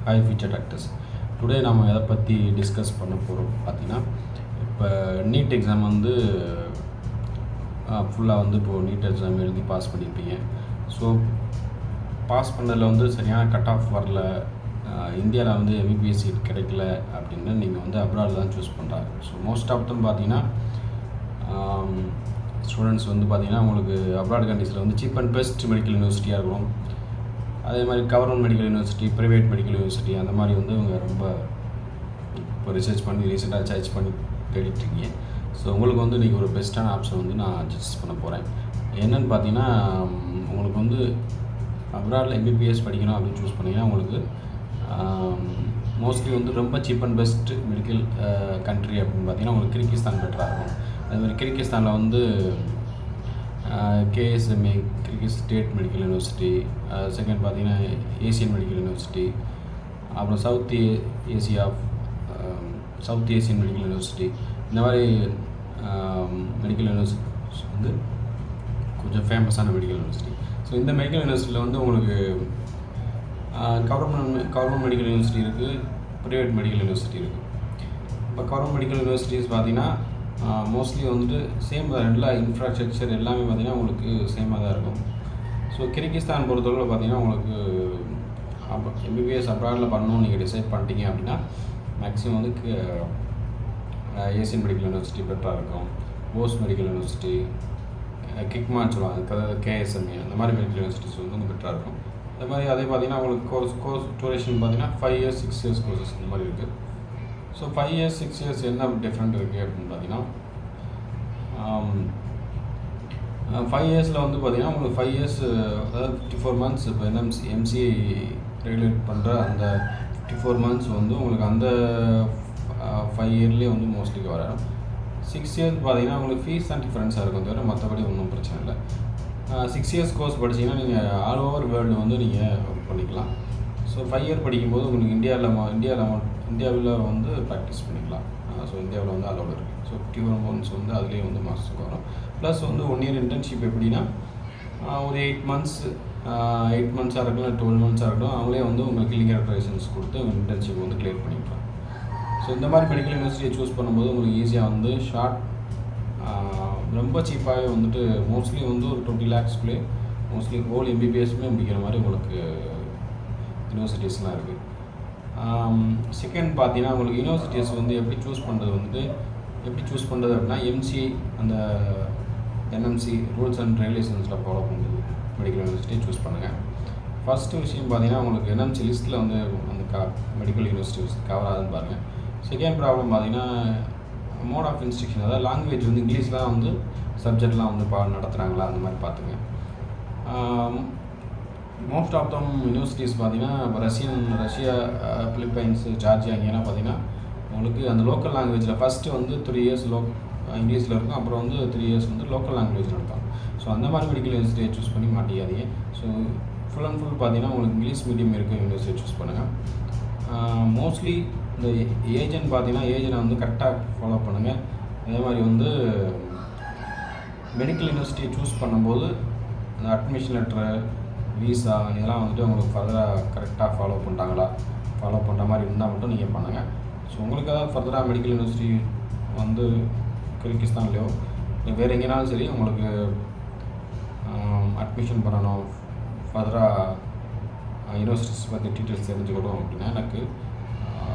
Hi future doctors. Today நம்ம எதை பற்றி டிஸ்கஸ் பண்ண போகிறோம் பார்த்தீங்கன்னா, இப்போ நீட் எக்ஸாம் வந்து ஃபுல்லாக வந்து இப்போது நீட் எக்ஸாம் எழுதி பாஸ் பண்ணியிருப்பீங்க. ஸோ பாஸ் பண்ணதில் வந்து சரியான கட் ஆஃப் வரல, இந்தியாவில் வந்து எம்பிபிஎஸ் சீட் கிடைக்கல அப்படின்னு நீங்கள் வந்து அப்ராடில் தான் சூஸ் பண்ணுறாங்க. ஸோ மோஸ்ட் ஆஃப் தம் பார்த்தீங்கன்னா ஸ்டூடெண்ட்ஸ் வந்து பார்த்திங்கன்னா உங்களுக்கு அப்ராட் கண்ட்ரீஸில் வந்து சீப் அண்ட் பெஸ்ட் மெடிக்கல் யூனிவர்சிட்டியாக இருக்கணும், அதே மாதிரி government medical university, private medical university, அந்த மாதிரி வந்து இவங்க ரொம்ப இப்போ ரிசர்ச் பண்ணி ரீசெண்டாக சர்ச் பண்ணி தேடிட்டுருக்கீங்க. ஸோ உங்களுக்கு வந்து இன்றைக்கி ஒரு பெஸ்ட்டான ஆப்ஷன் வந்து நான் சஜஸ்ட் பண்ண போகிறேன். என்னென்னு பார்த்தீங்கன்னா, உங்களுக்கு வந்து அப்ராடில் எம்பிபிஎஸ் படிக்கணும் அப்படின்னு சூஸ் பண்ணிங்கன்னா உங்களுக்கு மோஸ்ட்லி வந்து ரொம்ப cheap and best medical country அப்படின்னு பார்த்தீங்கன்னா உங்களுக்கு கிர்கிஸ்தான் பெட்டராக இருக்கும். அதுமாதிரி கிர்கிஸ்தானில் வந்து KSMA Kyrgyz state medical university, second பார்த்தீங்கன்னா ஏசியன் மெடிக்கல் யூனிவர்சிட்டி, அப்புறம் சவுத் ஏசியன் மெடிக்கல் யூனிவர்சிட்டி, இந்த மாதிரி மெடிக்கல் யூனிவர்சிட்டி வந்து கொஞ்சம் ஃபேமஸான மெடிக்கல் யூனிவர்சிட்டி. ஸோ இந்த மெடிக்கல் யூனிவர்சிட்டியில் வந்து உங்களுக்கு கவர்மெண்ட் மெடிக்கல் யூனிவர்சிட்டி இருக்குது, ப்ரைவேட் மெடிக்கல் யூனிவர்சிட்டி இருக்குது. இப்போ கவர்மெண்ட் மெடிக்கல் யூனிவர்சிட்டிஸ் பார்த்தீங்கன்னா மோஸ்ட்லி வந்துட்டு சேம் எல்லா இன்ஃப்ராஸ்ட்ரக்சர் எல்லாமே பார்த்திங்கன்னா உங்களுக்கு சேமாக தான் இருக்கும். ஸோ கிர்கிஸ்தான் பொறுத்தவரை பார்த்திங்கன்னா உங்களுக்கு எம்பிபிஎஸ் அப்ராடில் பண்ணணும்னு நீங்கள் டிசைட் பண்ணிட்டீங்க அப்படின்னா மேக்ஸிமம் வந்து ஏசியன் மெடிக்கல் யூனிவர்சிட்டி பெட்டராக இருக்கும், போஸ் மெடிக்கல் யூனிவர்சிட்டி, கிக்மான்னு சொல்லுவாங்க, அதுக்காக கேஎஸ்எம்ஏ, அந்த மாதிரி மெடிக்கல் யூனிவர்சிட்டிஸ் வந்து பெட்டராக இருக்கும். அது மாதிரி அதே பார்த்திங்கன்னா உங்களுக்கு கோர்ஸ் டூரேஷன் பார்த்திங்கன்னா 5 years 6 years கோர்சஸ் இந்த மாதிரி இருக்குது. ஸோ 5 years 6 years என்ன டிஃப்ரெண்ட் இருக்குது அப்படின்னு பார்த்தீங்கன்னா, 5 yearsல வந்து பார்த்திங்கன்னா உங்களுக்கு 5 years அதாவது 54 months இப்போ எம்சிஏ ரெகுலேட் பண்ணுற அந்த 54 months வந்து உங்களுக்கு அந்த 5 yearலேயே வந்து மோஸ்ட்லி கவர் ஆகிடும். 6 years பார்த்தீங்கன்னா உங்களுக்கு ஃபீஸ் தான் டிஃப்ரென்ஸாக இருக்கும், தவிர மற்றபடி ஒன்றும் பிரச்சனை இல்லை. 6 years கோர்ஸ் படிச்சிங்கன்னா நீங்கள் ஆல் ஓவர் வேர்ல்டு வந்து நீங்கள் ஒர்க் பண்ணிக்கலாம். ஸோ 5 year படிக்கும்போது உங்களுக்கு இந்தியாவில் வந்து ப்ராக்டிஸ் பண்ணிக்கலாம். ஸோ இந்தியாவில் வந்து அலோடு இருக்குது. ஸோ 51 months வந்து அதுலேயே வந்து மாதத்துக்கு வரும். ப்ளஸ் வந்து 1 year இன்டர்ன்ஷிப் எப்படின்னா ஒரு 8 months இருக்கலாம், 12 months இருக்கட்டும், அவங்களே வந்து உங்களுக்கு லீகல் லைசன்ஸ் கொடுத்து இன்டர்ன்ஷிப் வந்து கிளியர் பண்ணிக்கலாம். ஸோ இந்த மாதிரி மெடிக்கல் யூனிவர்சிட்டியை சூஸ் பண்ணும்போது உங்களுக்கு ஈஸியாக வந்து ரொம்ப சீப்பாகவே வந்துட்டு மோஸ்ட்லி வந்து ஒரு 20 lakhsக்குள்ளே மோஸ்ட்லி ஹோல் எம்பிபிஎஸ்மே முடிக்கிற மாதிரி உங்களுக்கு யூனிவர்சிட்டிஸ்லாம் இருக்குது. செகண்ட் பார்த்தீங்கன்னா உங்களுக்கு யூனிவர்சிட்டிஸ் வந்து எப்படி சூஸ் பண்ணுறது அப்படின்னா எம்சிஐ அந்த என்எம்சி ரூல்ஸ் அண்ட் ரெகுலேஷன்ஸில் ஃபாலோ பண்ணுறது மெடிக்கல் யூனிவர்சிட்டியை சூஸ் பண்ணுங்கள். ஃபஸ்ட்டு விஷயம் பார்த்தீங்கன்னா உங்களுக்கு என்எம்சி லிஸ்ட்டில் வந்து அந்த மெடிக்கல் யூனிவர்சிட்டிஸ் கவர் ஆகுதுன்னு பாருங்கள். செகண்ட் ப்ராப்ளம் பார்த்தீங்கன்னா மோட் ஆஃப் இன்ஸ்ட்ரக்ஷன், அதாவது லாங்குவேஜ் வந்து இங்கிலீஷ்லாம் வந்து சப்ஜெக்ட்லாம் வந்து நடத்துகிறாங்களா அந்த மாதிரி பார்த்துங்க. மோஸ்ட் ஆஃப் தம் யூனிவர்சிட்டிஸ் பார்த்தீங்கன்னா இப்போ ரஷ்யா, பிலிப்பைன்ஸு, ஜார்ஜியா இங்கேலாம் பார்த்தீங்கன்னா உங்களுக்கு அந்த லோக்கல் லாங்குவேஜில் ஃபஸ்ட்டு வந்து 3 years இங்கிலீஷில் இருக்கும், அப்புறம் வந்து 3 years வந்து லோக்கல் லாங்குவேஜ் நடத்தும். ஸோ அந்த மாதிரி மெடிக்கல் யூனிவர்சிட்டியை சூஸ் பண்ணி மாட்டிக்காதீங்க. ஸோ ஃபுல் அண்ட் ஃபுல் பார்த்தீங்கன்னா உங்களுக்கு இங்கிலீஷ் மீடியம் இருக்க யூனிவர்சிட்டியை சூஸ் பண்ணுங்கள். மோஸ்ட்லி இந்த ஏஜென்ட் பார்த்தீங்கன்னா ஏஜென்ட்டை வந்து கரெக்டாக ஃபாலோ பண்ணுங்கள். அதே மாதிரி வந்து மெடிக்கல் யூனிவர்சிட்டியை சூஸ் பண்ணும்போது அந்த அட்மிஷன் லெட்ரு, விசா இதெல்லாம் வந்துட்டு உங்களுக்கு ஃபர்தராக கரெக்டாக ஃபாலோ பண்ணுற மாதிரி இருந்தால் மட்டும் நீங்கள் பண்ணுங்கள். ஸோ உங்களுக்கு ஏதாவது ஃபர்தராக மெடிக்கல் யூனிவர்சிட்டி வந்து கிர்கிஸ்தான்லேயோ இல்லை வேறு எங்கேனாலும் சரி உங்களுக்கு அட்மிஷன் பண்ணணும், ஃபர்தராக யூனிவர்சிட்டிஸ் பற்றி டீட்டெயில்ஸ் தெரிஞ்சுக்கணும் அப்படின்னா எனக்கு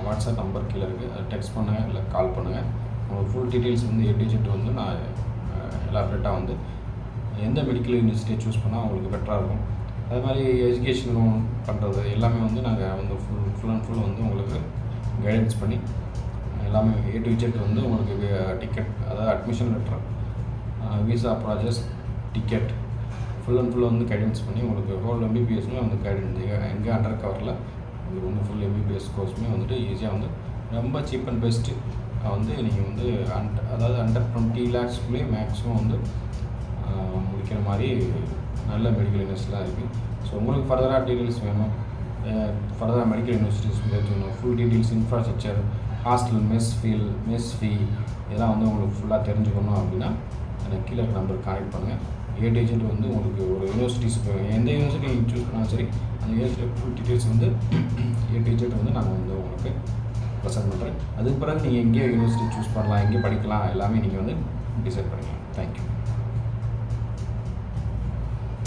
வாட்ஸ்அப் நம்பர் கீழே இருக்குது, அதை டெக்ஸ்ட் பண்ணுங்கள் இல்லை கால் பண்ணுங்கள். உங்களுக்கு ஃபுல் டீட்டெயில்ஸ் வந்து டிஜிட் வந்து நான் எலாபரேட்டாக வந்து எந்த மெடிக்கல் யூனிவர்சிட்டியை சூஸ் பண்ணால் உங்களுக்கு பெட்டராக இருக்கும். அது மாதிரி எஜுகேஷன் லோன் பண்ணுறது எல்லாமே வந்து நாங்கள் வந்து ஃபுல் அண்ட் ஃபுல் வந்து உங்களுக்கு கைடன்ஸ் பண்ணி எல்லாமே A to Z வந்து உங்களுக்கு டிக்கெட், அதாவது admission letter, visa process, ticket full and full வந்து கைடன்ஸ் பண்ணி உங்களுக்கு ஹோல் எம்பிபிஎஸ்மே வந்து கைடன்ஸ் எங்கே அண்டர் கவரில் உங்களுக்கு வந்து ஃபுல் எம்பிபிஎஸ் கோர்ஸுமே வந்துட்டு ஈஸியாக வந்து ரொம்ப சீப் அண்ட் பெஸ்ட்டு வந்து நீங்கள் வந்து அதாவது அண்டர் 20 lakhsக்குள்ளே மேக்ஸிமம் வந்து முடிக்கிற மாதிரி நல்ல மெடிக்கல் யூனிவர்சிட்டிலாம் இருக்குது. ஸோ உங்களுக்கு ஃபர்தராக டீட்டெயில்ஸ் வேணும், ஃபர்தராக மெடிக்கல் யூனிவர்சிட்டிஸ் வேணும், full details, infrastructure, hostel, mess fee இதெல்லாம் வந்து உங்களுக்கு ஃபுல்லாக தெரிஞ்சுக்கணும் அப்படின்னா எனக்கு கீழே நம்பர் கான்டெக்ட் பண்ணுங்கள். A to Z வந்து உங்களுக்கு ஒரு யூனிவர்சிட்டிஸ் எந்த யூனிவர்சிட்டி சூஸ் பண்ணாலும் சரி அந்த யூனிவர்சிட்டி ஃபுல் டீட்டெயில்ஸ் வந்து A to Z வந்து நாங்கள் வந்து உங்களுக்கு ப்ரெசென்ட் பண்ணுறேன். அதுக்கு பிறகு நீங்கள் எங்கே யூனிவர்சிட்டி சூஸ் பண்ணலாம், எங்கே படிக்கலாம் எல்லாமே நீங்கள் வந்து டிசைட் பண்ணிக்கலாம். தேங்க்யூ.